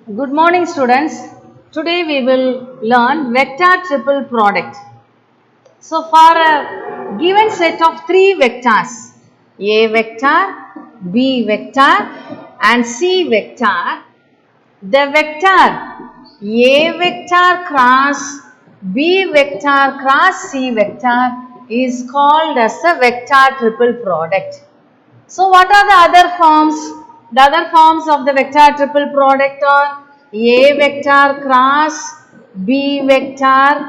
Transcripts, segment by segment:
Good morning, students. Today we will learn vector triple product. So, for a given set of three vectors, A vector, B vector and C vector, the vector A vector cross B vector cross C vector is called as a vector triple product. So what are the other forms? The other forms of the vector triple product are A vector cross B vector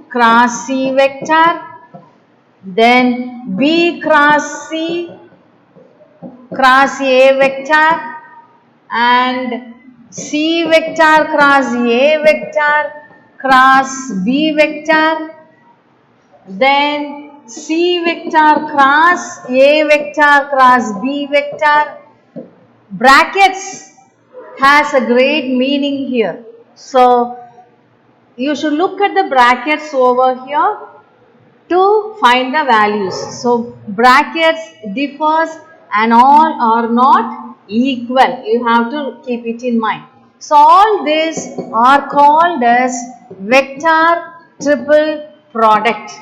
cross C vector, then B cross C cross A vector and C vector cross A vector cross B vector, then C vector cross A vector cross B vector. Brackets has a great meaning here. So, you should look at the brackets over here to find the values. So, brackets differs and all are not equal. You have to keep it in mind. So, all these are called as vector triple product.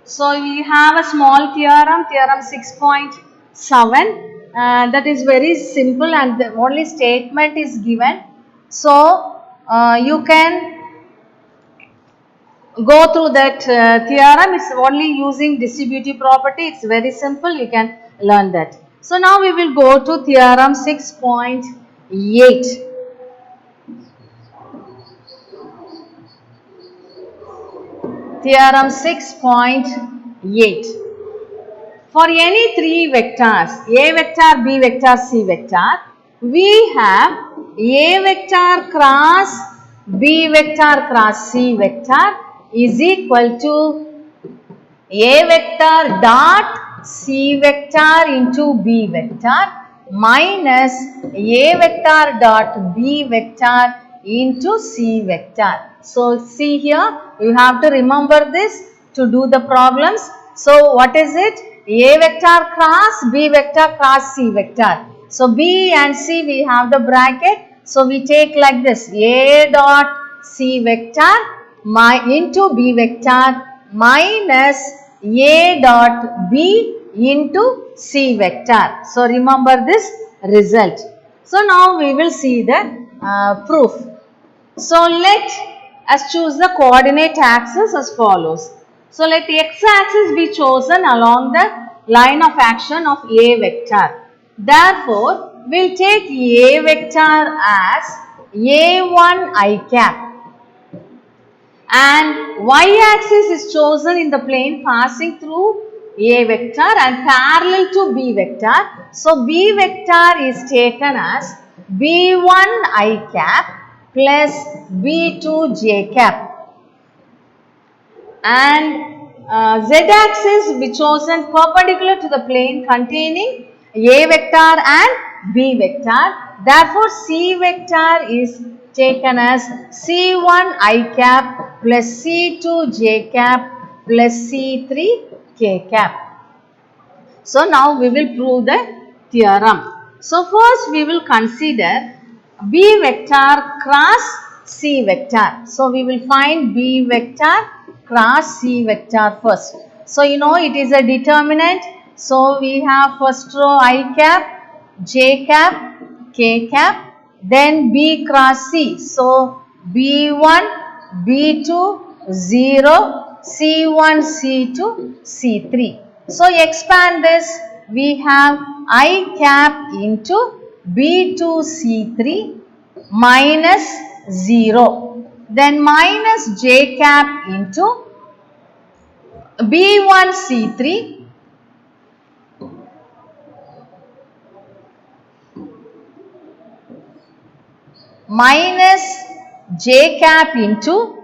So, we have a small theorem, theorem 6.7 that is very simple and the only statement is given. So, you can go through that theorem. It's only using distributive property. It's very simple. You can learn that. So, now we will go to theorem 6.8. Theorem 6.8. For any three vectors, A vector, B vector, C vector, we have A vector cross B vector cross C vector is equal to A vector dot C vector into B vector minus A vector dot B vector into C vector. So, see here, you have to remember this to do the problems. So, what is it? A vector cross B vector cross C vector. So, B and C we have the bracket. So, we take like this A dot C vector into B vector minus A dot B into C vector. So, remember this result. So, now we will see the proof. So, let us choose the coordinate axis as follows. So, let x-axis be chosen along the line of action of A vector. Therefore, we will take A vector as A1 I cap and y-axis is chosen in the plane passing through A vector and parallel to B vector. So, B vector is taken as B1 I cap plus B2 j cap and z-axis will be chosen perpendicular to the plane containing A vector and B vector. Therefore, C vector is taken as C1 I cap plus C2 j cap plus C3 k cap. So, now we will prove the theorem. So, first we will consider B vector cross C vector. So, we will find B vector cross C vector first. So, you know it is a determinant. So, we have first row I cap, j cap, k cap, then B cross C. So, B1, B2, 0, C1, C2, C3. So, expand this, we have I cap into B2, C3 minus 0, then minus j cap into B1, C3 minus j cap into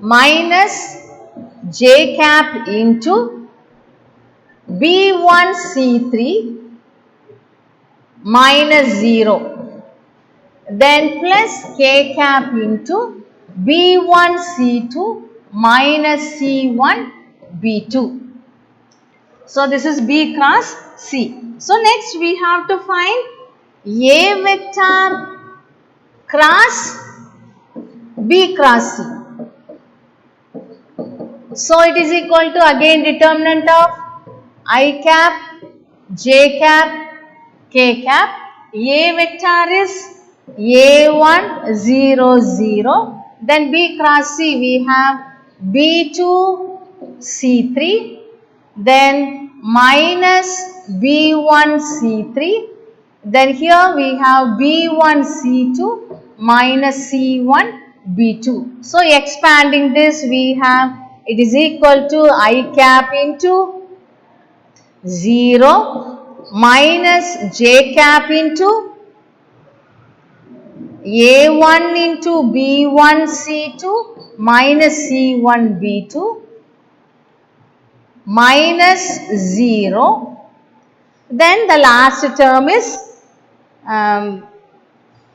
minus j cap into B1 C3 minus 0, then plus k cap into B1 C2 minus C1 B2. So this is B cross C. So next we have to find A vector cross B cross C. So it is equal to again determinant of I cap, J cap, K cap. A vector is A1 0 0. Then B cross C we have B2 C3. Then minus B1 C3. Then here we have B1 C2 minus C1 B2. So expanding this we have it is equal to I cap into 0 minus J cap into A1 into B1 C2 minus C1 B2 minus 0. Then the last term is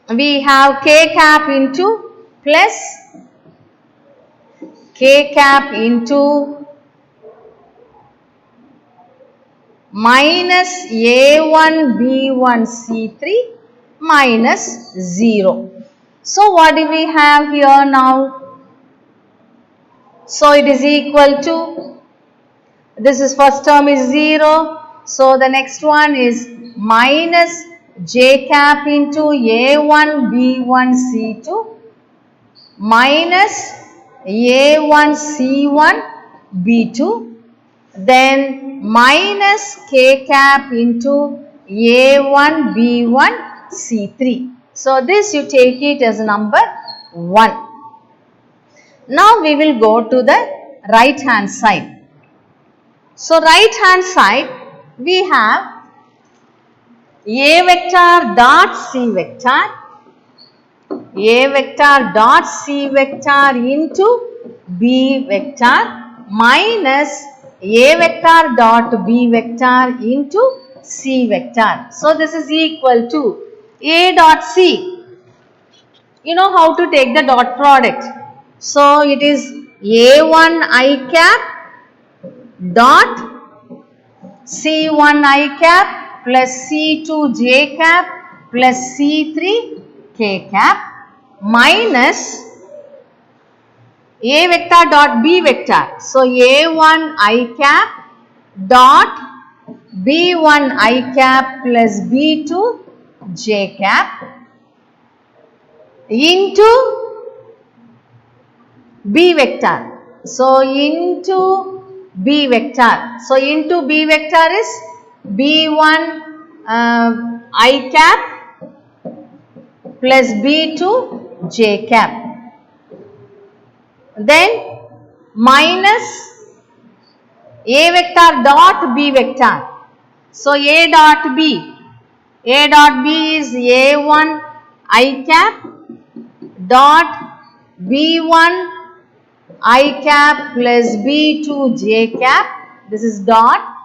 we have K cap into plus K cap into minus A1 B1 C3 minus 0. So what do we have here now? So it is equal to, this is first term is 0. So the next one is minus J cap into A1 B1 C2 minus A1 C1 B2, then minus K cap into A1 B1 C3. So this you take it as number 1. Now we will go to the right hand side. So right hand side we have A vector dot C vector, A vector dot C vector into B vector minus A vector dot B vector into C vector. So this is equal to A dot C. You know how to take the dot product. So it is A1 I cap dot C1 I cap plus C2 J cap plus C3 K cap minus A vector dot B vector. So A1 I cap dot B1 I cap plus B2 J cap into B vector. So into B vector. So into B vector is B1 I cap plus B2 J cap. Then minus A vector dot B vector. So A dot B. A dot B is A1 I cap dot B1 I cap plus B2 J cap. This is dot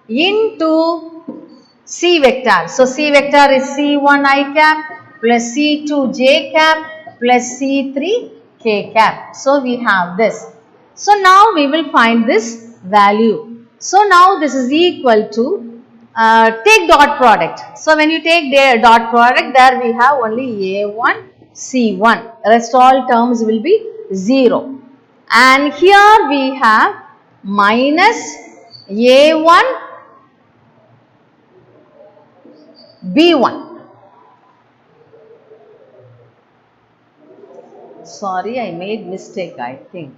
into C vector. So C vector is C1 I cap plus C2 J cap plus C3 K cap. So we have this. So now we will find this value. So now this is equal to take dot product. So when you take the dot product, there we have only A1 C1. Rest all terms will be 0. And here we have minus A1 B1. Sorry, I made mistake, I think.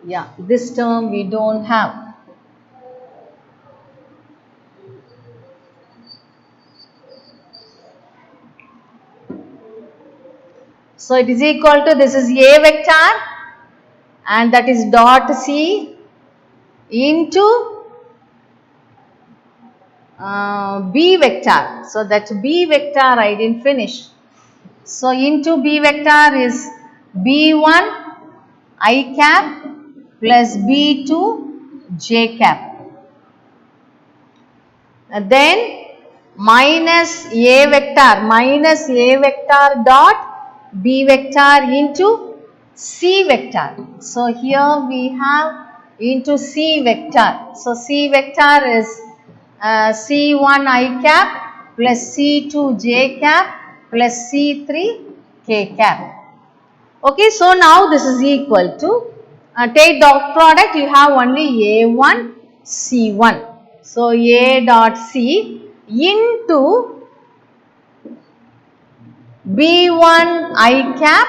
Yeah, this term we don't have. So it is equal to, this is A vector and that is dot C into B vector. So that B vector I didn't finish. So into B vector is B1 I cap plus B2 J cap. Then minus A vector dot B vector into C vector. So here we have into C vector. So C vector is C1 I cap plus C2 J cap plus C3 K cap. Okay, so now this is equal to, take dot product, you have only A1 C1. So A dot C into B1 I cap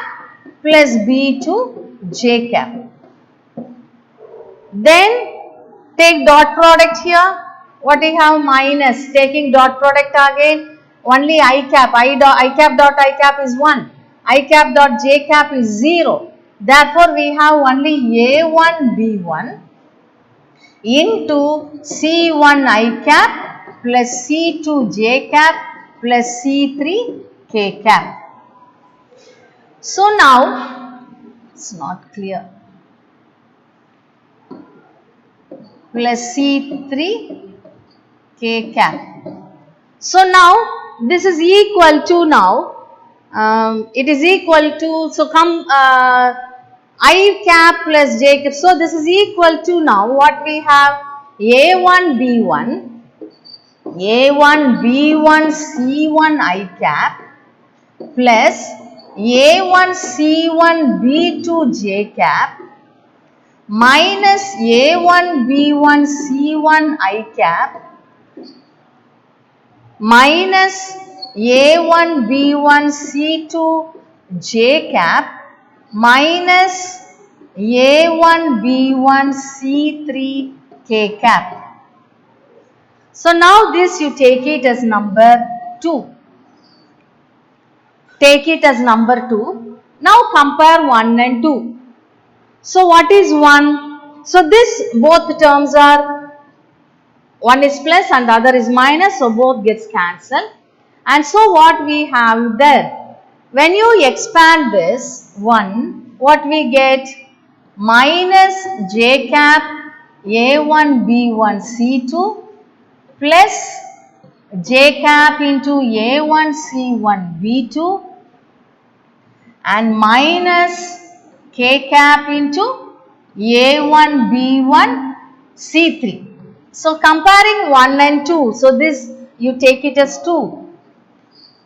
plus B2 J cap. Then take dot product here. What we have? Minus. Taking dot product again. Only I cap. I cap dot I cap is 1. I cap dot J cap is 0. Therefore, we have only A1 B1 into C1 I cap plus C2 J cap plus C3 K cap. So now, it's not clear. Plus C3 K cap. So now this is equal to it is equal to, so come I cap plus J cap. So this is equal to now what we have? A1 B1 C1 I cap plus A1 C1 B2 J cap minus A1 B1 C1 I cap minus A1 B1 C2 J cap minus A1 B1 C3 K cap. So now this you take it as number 2. Take it as number 2. Now compare 1 and 2. So what is 1? So this both terms are, one is plus and the other is minus, so both gets cancelled. And so what we have there? When you expand this 1, what we get? Minus J cap A1 B1 C2 plus J cap into A1 C1 B2 and minus K cap into A1 B1 C3. So comparing 1 and 2, so this you take it as 2.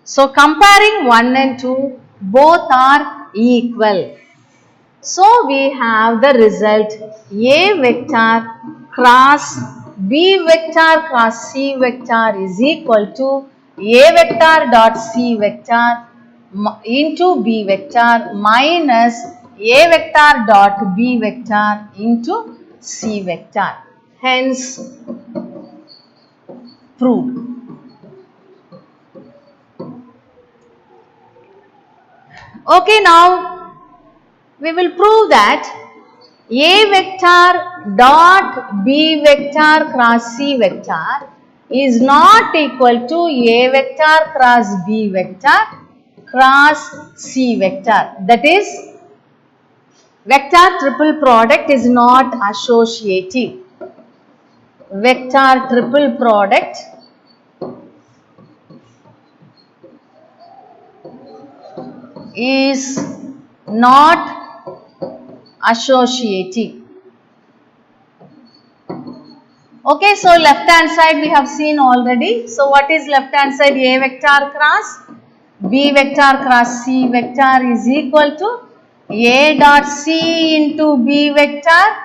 So comparing 1 and 2, both are equal. So we have the result A vector cross B vector cross C vector is equal to A vector dot C vector into B vector minus A vector dot B vector into C vector. Hence, proved. Okay, now we will prove that A vector dot B vector cross C vector is not equal to A vector cross B vector cross C vector. That is, vector triple product is not associative. Vector triple product is not associative. Okay, so left hand side we have seen already. So what is left hand side? A vector cross B vector cross C vector is equal to A dot C into B vector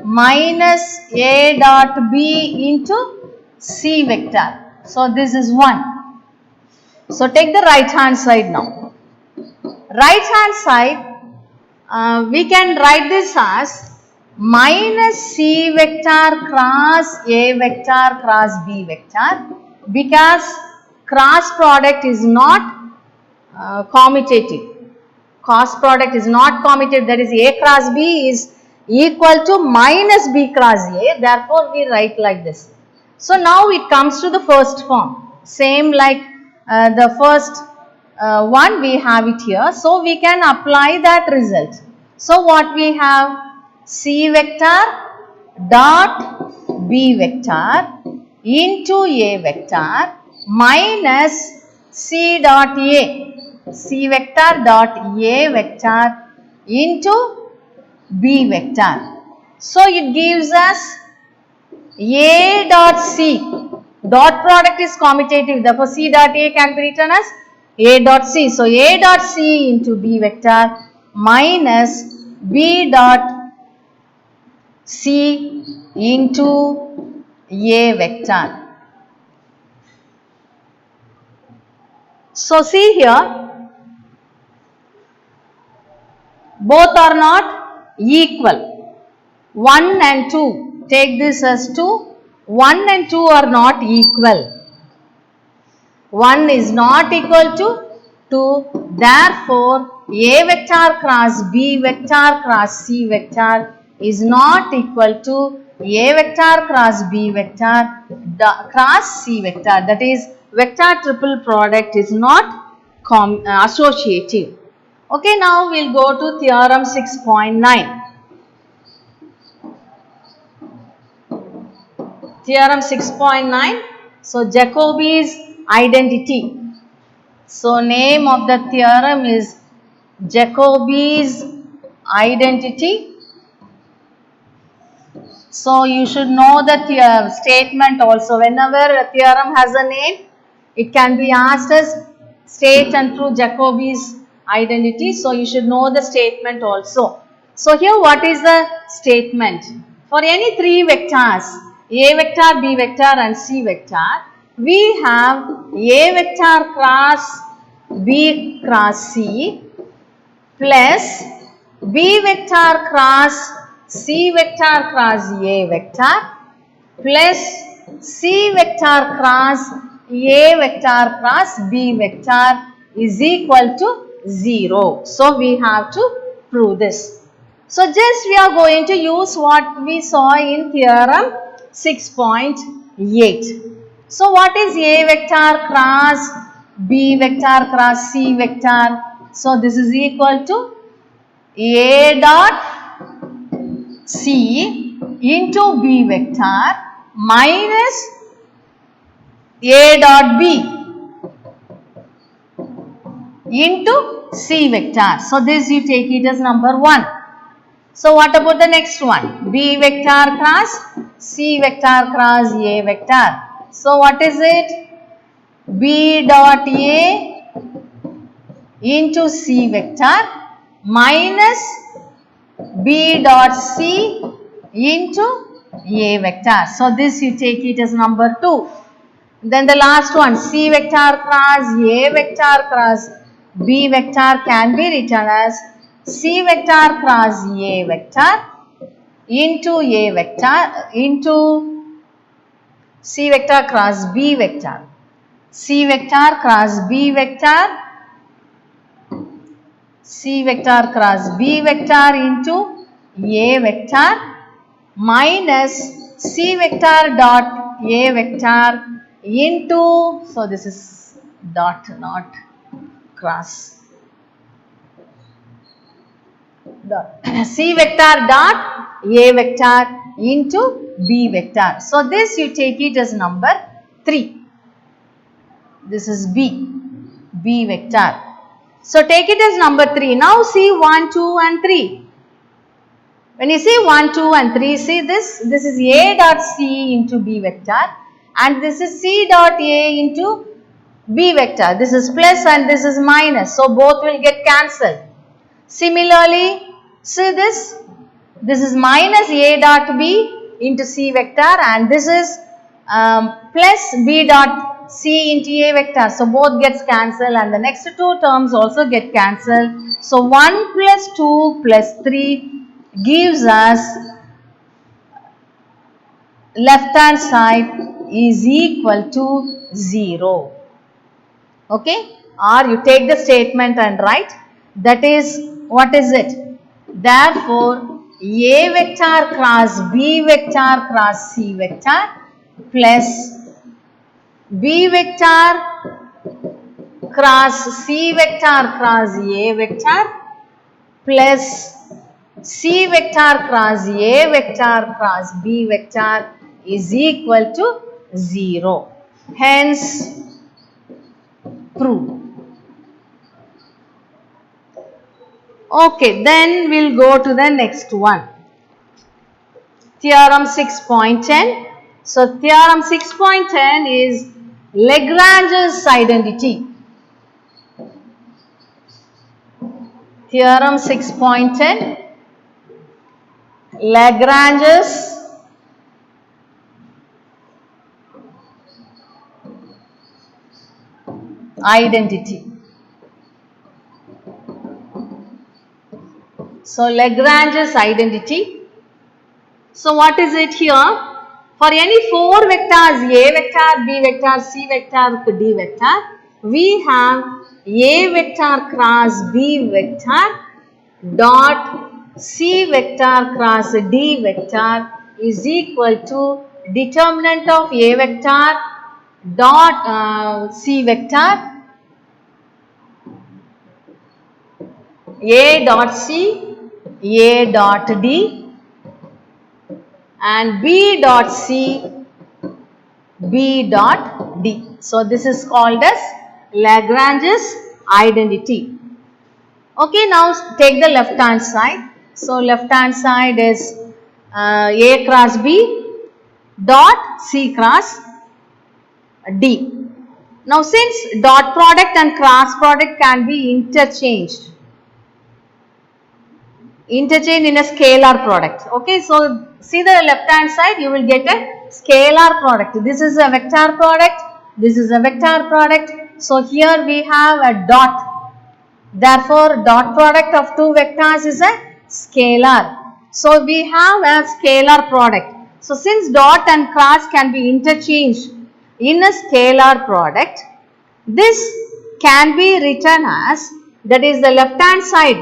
minus A dot B into C vector. So this is 1. So take the right hand side now. Right hand side, we can write this as minus C vector cross A vector cross B vector, because cross product is not commutative. Cross product is not commutative, that is A cross B is equal to minus B cross A, therefore we write like this. So now it comes to the first form, same like the first one we have it here. So we can apply that result. So what we have? C vector dot B vector into A vector minus C dot A, C vector dot A vector into B vector. So it gives us A dot C. Dot product is commutative, therefore C dot A can be written as A dot C. So A dot C into B vector minus B dot C into A vector. So see here, both are not equal. 1 and 2, take this as 2. 1 and 2 are not equal. 1 is not equal to 2. Therefore, A vector cross B vector cross C vector is not equal to A vector cross B vector cross C vector. That is, vector triple product is not associative. Okay, now we will go to theorem 6.9. Theorem 6.9. So, Jacobi's identity. So, name of the theorem is Jacobi's identity. So, you should know the statement also. Whenever a theorem has a name, it can be asked as state and prove Jacobi's identity. So, you should know the statement also. So, here what is the statement? For any three vectors, A vector, B vector and C vector, we have A vector cross B cross C plus B vector cross C vector cross A vector plus C vector cross A vector cross B vector is equal to 0. So, we have to prove this. So, just we are going to use what we saw in theorem 6.8. So, what is A vector cross B vector cross C vector? So, this is equal to A dot C into B vector minus A dot B into C vector. So, this you take it as number 1. So, what about the next one? B vector cross C vector cross A vector. So, what is it? B dot A into C vector minus B dot C into A vector. So, this you take it as number 2. Then the last one, C vector cross A vector cross B vector can be written as C vector cross A vector into A vector into C vector cross B vector. C vector cross B vector, C vector cross B vector into A vector minus C vector dot A vector into, so this is dot not cross, dot C vector dot A vector into B vector. So, this you take it as number 3. This is B vector. So, take it as number 3. Now, see 1, 2 and 3. When you see 1, 2 and 3, see this is A dot C into B vector and this is C dot A into B vector. This is plus and this is minus. So, both will get cancelled. Similarly, see this is minus A dot B into C vector and this is plus B dot C into A vector. So, both gets cancelled and the next two terms also get cancelled. So, 1 plus 2 plus 3 gives us left hand side is equal to 0. Okay, or you take the statement and write, that is, what is it? Therefore, A vector cross B vector cross C vector plus B vector cross C vector cross A vector plus C vector cross A vector cross B vector is equal to 0. Hence, prove. Okay, then we'll go to the next one. Theorem 6.10. So, theorem 6.10 is Lagrange's identity. Theorem 6.10, Lagrange's identity. So, Lagrange's identity. So, what is it here? For any 4 vectors A vector, B vector, C vector, D vector, we have A vector cross B vector dot C vector cross D vector is equal to determinant of A vector dot C vector, A dot C, A dot D, and B dot C, B dot D. So, this is called as Lagrange's identity. Okay, now take the left hand side. So, left hand side is A cross B dot C cross D. Now, since dot product and cross product can be interchanged in a scalar product. Okay, so see the left hand side, you will get a scalar product. This is a vector product, this is a vector product. So here we have a dot. Therefore, dot product of 2 vectors is a scalar. So we have a scalar product. So since dot and cross can be interchanged in a scalar product, this can be written as, that is the left hand side,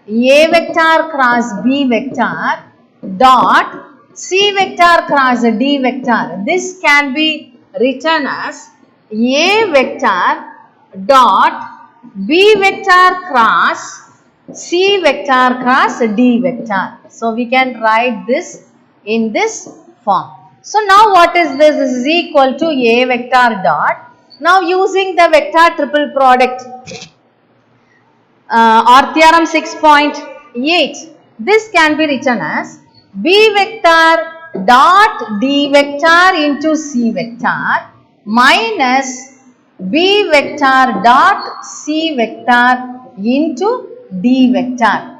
A vector cross B vector dot C vector cross D vector. This can be written as A vector dot B vector cross C vector cross D vector. So, we can write this in this form. So, now what is this? This is equal to A vector dot. Now, using the vector triple product or theorem 6.8, this can be written as B vector dot D vector into C vector minus B vector dot C vector into D vector.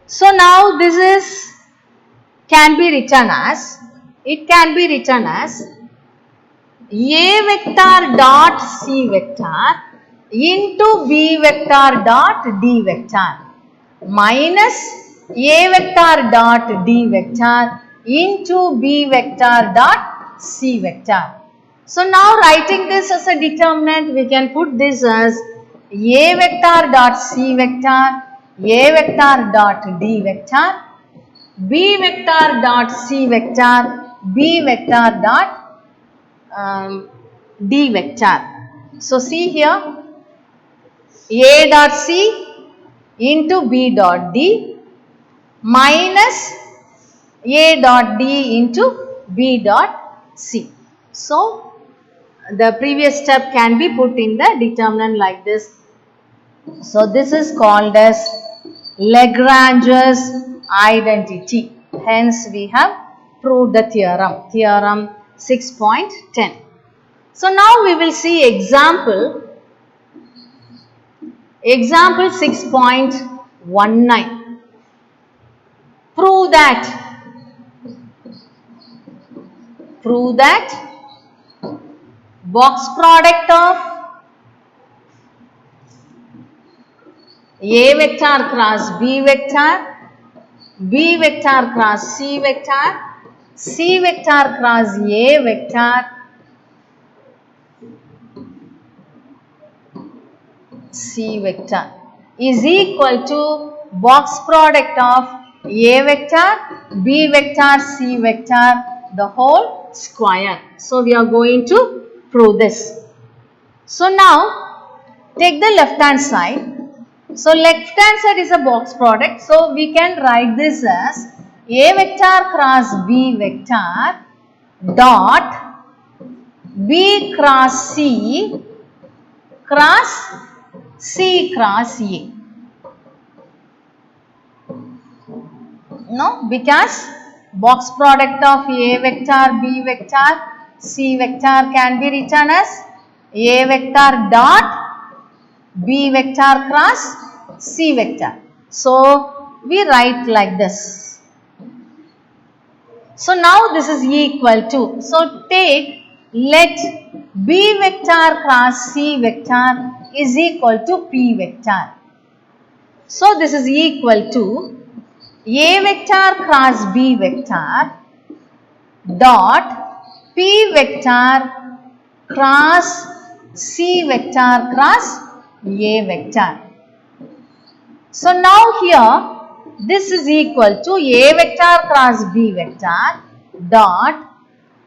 So, now this is can be written as, it can be written as A vector dot C vector into B vector dot D vector minus A vector dot D vector into B vector dot C vector. So, now writing this as a determinant, we can put this as A vector dot C vector, A vector dot D vector, B vector dot C vector, B vector dot D vector. So, see here, A dot C into B dot D minus A dot D into B dot C. So, the previous step can be put in the determinant like this. So, this is called as Lagrange's identity. Hence, we have proved the theorem, theorem 6.10. So, now we will see example 6.19. Prove that box product of A vector cross B vector, B vector cross C vector, C vector cross A vector, C vector is equal to box product of A vector, B vector, C vector, the whole square. So, we are going to prove this. So, now take the left hand side. So, left hand side is a box product. So, we can write this as A vector cross B vector dot B cross C cross C cross A. No, because box product of A vector, B vector, C vector can be written as A vector dot B vector cross C vector. So, we write like this. So, now this is equal to, so take, let B vector cross C vector is equal to P vector. So, this is equal to A vector cross B vector dot P vector cross C vector cross A vector. So, now here this is equal to A vector cross B vector dot,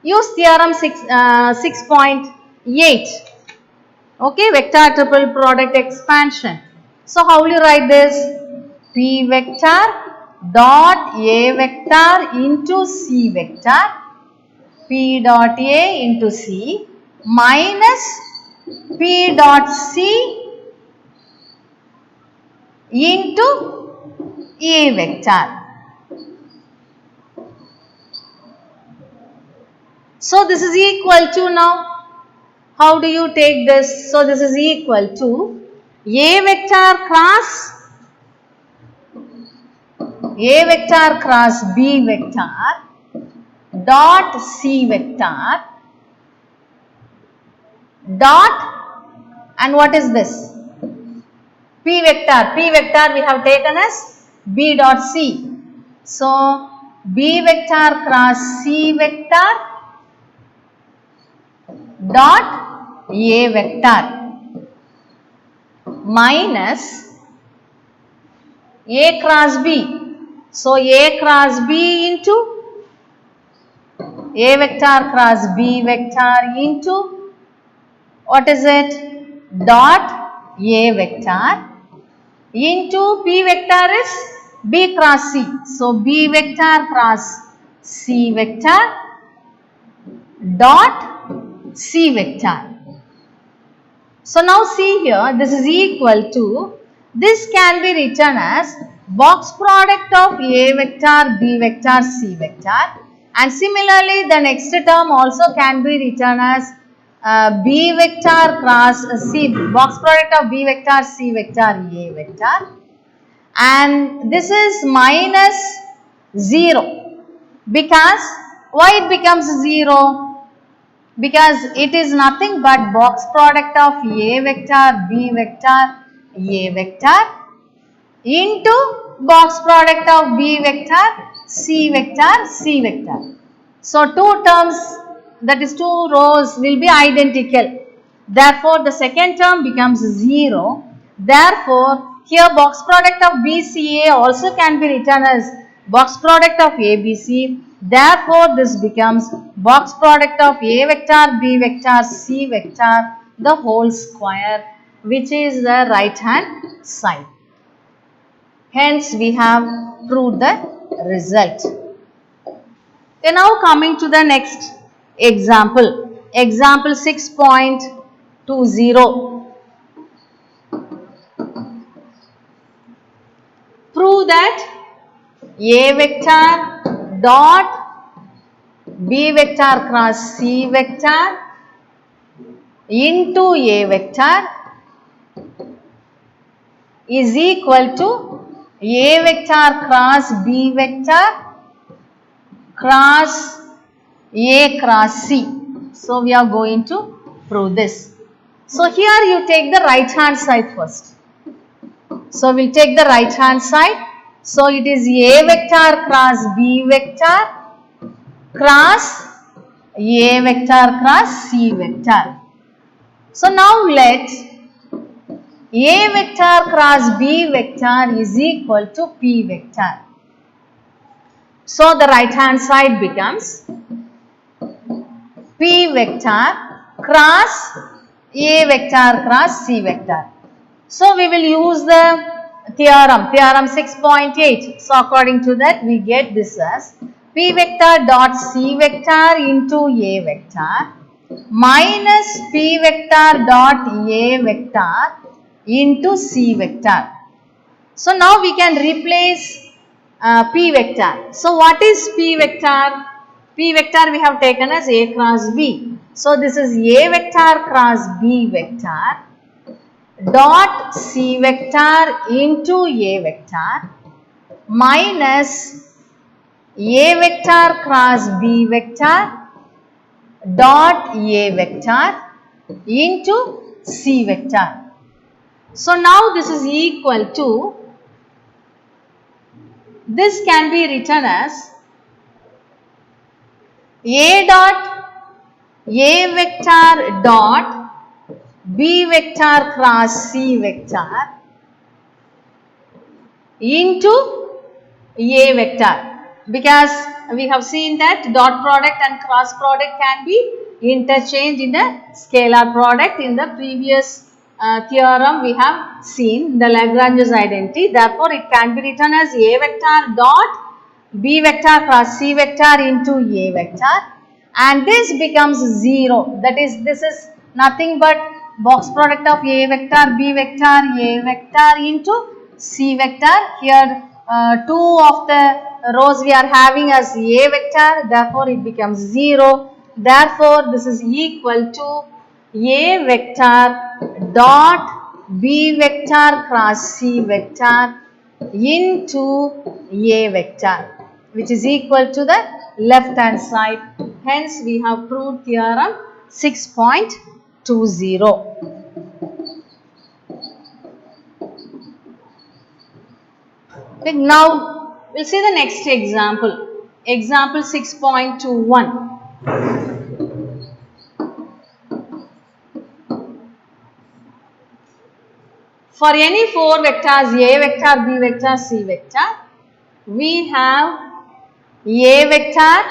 use theorem 6.8, okay, vector triple product expansion. So, how will you write this? P vector dot A vector into C vector, P dot A into C minus P dot C into A vector. So, this is equal to, now how do you take this? So, this is equal to A vector cross B vector dot C vector dot, and what is this? P vector we have taken as B dot C. So, B vector cross C vector dot A vector minus A cross B. So, A cross B into A vector cross B vector into, what is it? Dot A vector into P vector is B cross C. So, B vector cross C vector dot C vector. So, now see here, this is equal to, this can be written as box product of A vector, B vector, C vector, and similarly the next term also can be written as B vector cross C, box product of B vector, C vector, A vector, and this is minus 0, because why it becomes 0? Because it is nothing but box product of A vector, B vector, A vector into box product of B vector, C vector, C vector. So, two terms, that is two rows, will be identical. Therefore, the second term becomes 0. Therefore, here box product of BCA also can be written as box product of ABC. Therefore, this becomes box product of A vector, B vector, C vector, the whole square, which is the right hand side. Hence, we have proved the result. We are now coming to the next example. Example 6.20. Prove that A vector dot B vector cross C vector into A vector is equal to A vector cross B vector cross A cross C. So, we are going to prove this. So, here you take the right hand side first. So, we will take the right hand side. So, it is A vector cross B vector cross A vector cross C vector. So, now let A vector cross B vector is equal to P vector. So, the right hand side becomes P vector cross A vector cross C vector. So, we will use the theorem 6.8. So, according to that, we get this as P vector dot C vector into A vector minus p vector dot a vector into c vector. So now we can replace p vector. So what is p vector? P vector we have taken as a cross b. So this is a vector cross b vector dot c vector into a vector minus a vector cross b vector dot a vector into c vector. So now this is equal to, this can be written as a dot a vector dot b vector cross c vector into a vector, because we have seen that dot product and cross product can be interchanged in a scalar product. In the previous theorem we have seen the Lagrange's identity. Therefore, it can be written as a vector dot b vector cross c vector into a vector, and this becomes 0. That is, this is nothing but box product of a vector, b vector into c vector. Here two of the rows we are having as a vector, therefore it becomes 0. Therefore, this is equal to a vector dot b vector cross c vector into a vector, which is equal to the left hand side. Hence, we have proved theorem 6.20. Now, we'll see the next example. Example 6.21. For any four vectors a vector, b vector, c vector, we have a vector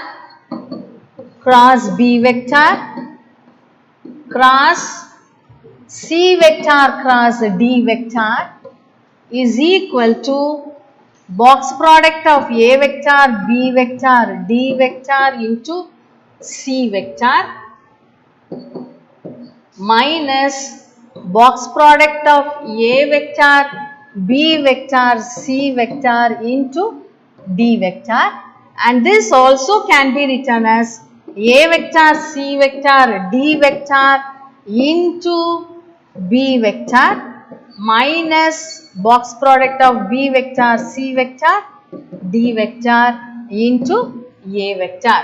cross b vector cross c vector cross d vector is equal to box product of a vector, b vector, d vector into c vector minus box product of a vector, b vector, c vector into d vector, and this also can be written as a vector, c vector, d vector into b vector minus box product of b vector, c vector, d vector into a vector.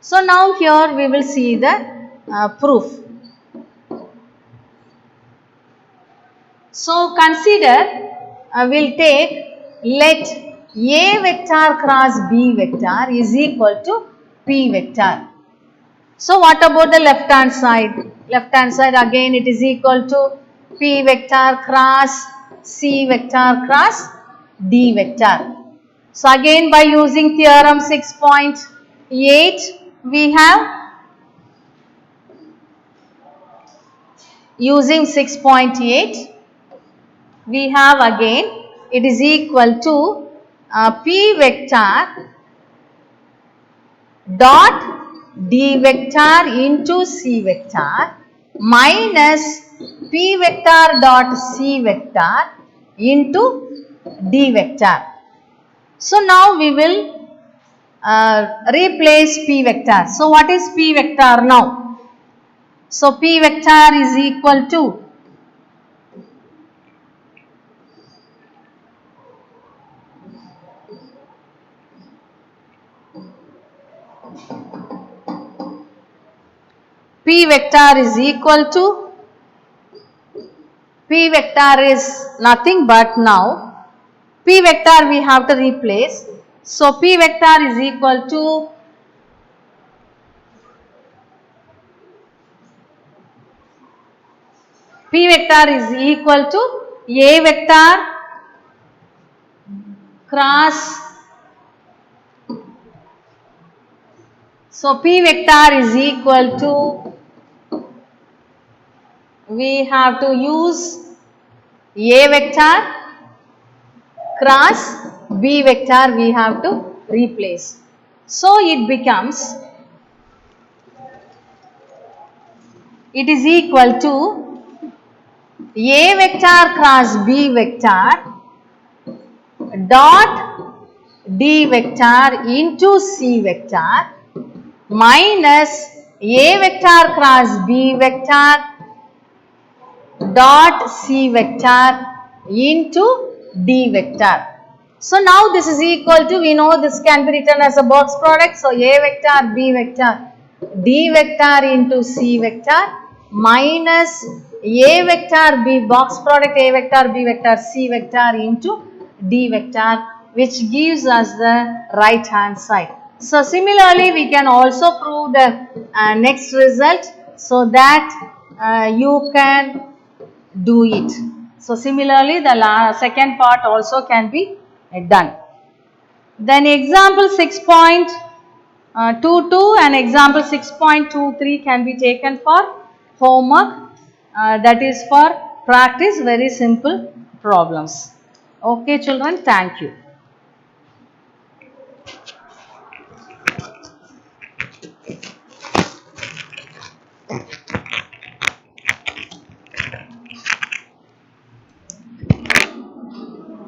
So now here we will see the proof. So consider, we'll take, let a vector cross b vector is equal to p vector. So what about the left hand side? Left hand side again it is equal to p vector cross c vector cross d vector. So again by using theorem 6.8 we have, using 6.8 we have again, it is equal to p vector dot d vector into c vector minus p vector dot c vector into d vector. So now we will replace p vector. So what is p vector now? So p vector is equal to p vector is equal to, p vector is nothing but now p vector we have to replace. So p vector is equal to p vector is equal to a vector cross, so p vector is equal to, we have to use a vector cross b vector we have to replace. So it becomes it is equal to A vector cross B vector dot D vector into C vector minus A vector cross B vector dot C vector into D vector. So now this is equal to, we know this can be written as a box product. So A vector, B vector, D vector into C vector minus A vector, B box product, A vector, B vector, C vector into D vector, which gives us the right hand side. So similarly, we can also prove the next result so that you can do it. So similarly, the second part also can be done. Then example 6.22 and example 6.23 can be taken for homework. That is for practice very simple problems. Okay children, thank you.